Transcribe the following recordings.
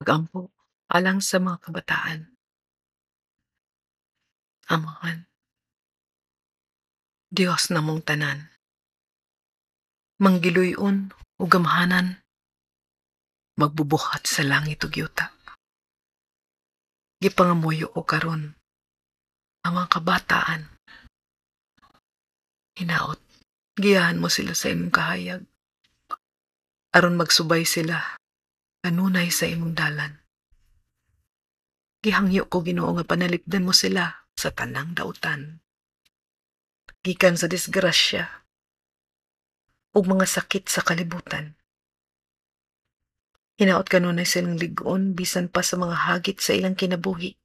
Pagampo alang sa mga kabataan. Amahan, Dios namong tanan, manggiluy-on ug gamhanan, magbubuhat sa langit ug yuta. Gipangamuyo ko karon ang mga kabataan. Hinaot, giyahan mo sila sa imong kahayag aron magsubay sila kanunay sa imong dalan. Gihangyo ko Ginoo nga panalipdan mo sila sa tanang dautan, gikan sa disgrasya ug mga sakit sa kalibutan. Hinaot kanunay silang lig-on bisan pa sa mga hagit sa ilang kinabuhi.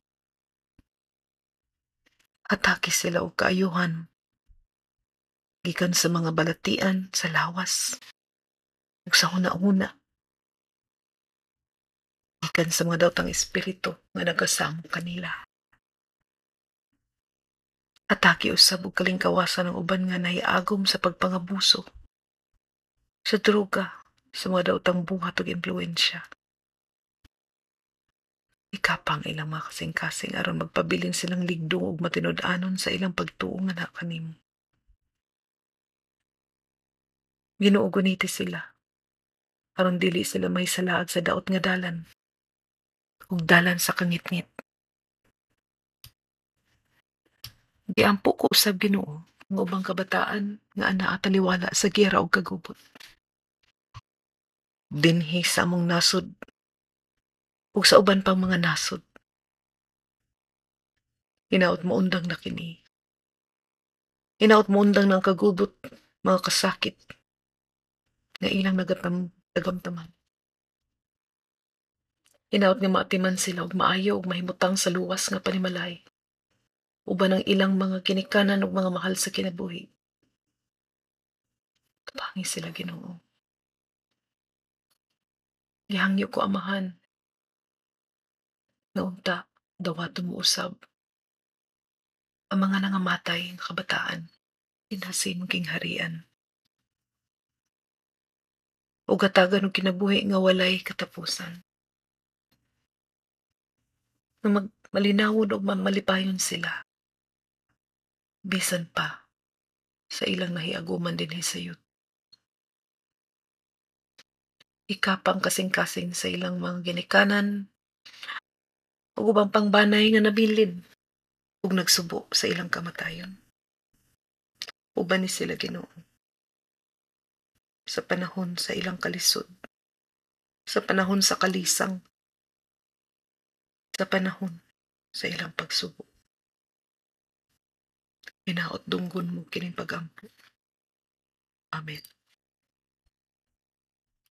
Atake sila og kaayuhan gikan sa mga balatian sa lawas ug sa hunahuna gikan sa mga daotang espiritu nga nagasamo kanila. Atake usab og kalingkawasan ng uban nga nahiagom sa pagpangabuso, sa droga, sa mga daotang buhat ug impluwensya. Ikapang ilang mga kasing-kasing aron magpabilin silang ligdong ug matinud-anon sa ilang pagtuo nga naa kanimo. Ginoo guniti sila aron dili sila mahisalaag sa daot nga dalan ug dalan sa kangitngit. Giampo ko usab Ginoo ang ubang kabataan nga anaa taliwala sa giyera ug kagubot. Dinhi sa among nasod ug sa uban pang mga nasod. Hinaot mo undang na kini. Hinaot mo undang na ang kagubot, mga kasakit nga ilang tagamtaman. Hinaot nga maatiman sila og maayo ug mahimutang sa luwas nga panimalay. Uban ang ilang mga ginikanan ug mga mahal sa kinabuhi. Tabangi sila Ginoo. Gihangyo ko Amahan nga unta dawaton mo usab ang mga nangamatay nga kabataan dinha sa imong kingharian. Ug hatagan og kinabuhi nga walay katapusan. Nga malinawon ug malipayon sila bisan pa sa ilang nahiaguman dinhi sa yuta. Ikapang kasing-kasing sa ilang mga ginikanan ug ubang pangbanay nga nabilin ug nagsubo sa ilang kamatayon. Uban ni sila Ginoo sa panahon sa ilang kalisod, sa panahon sa kalisang, sa panahon sa ilang pagsubo. Hinaot dunggon mo kining pagampo. Amen.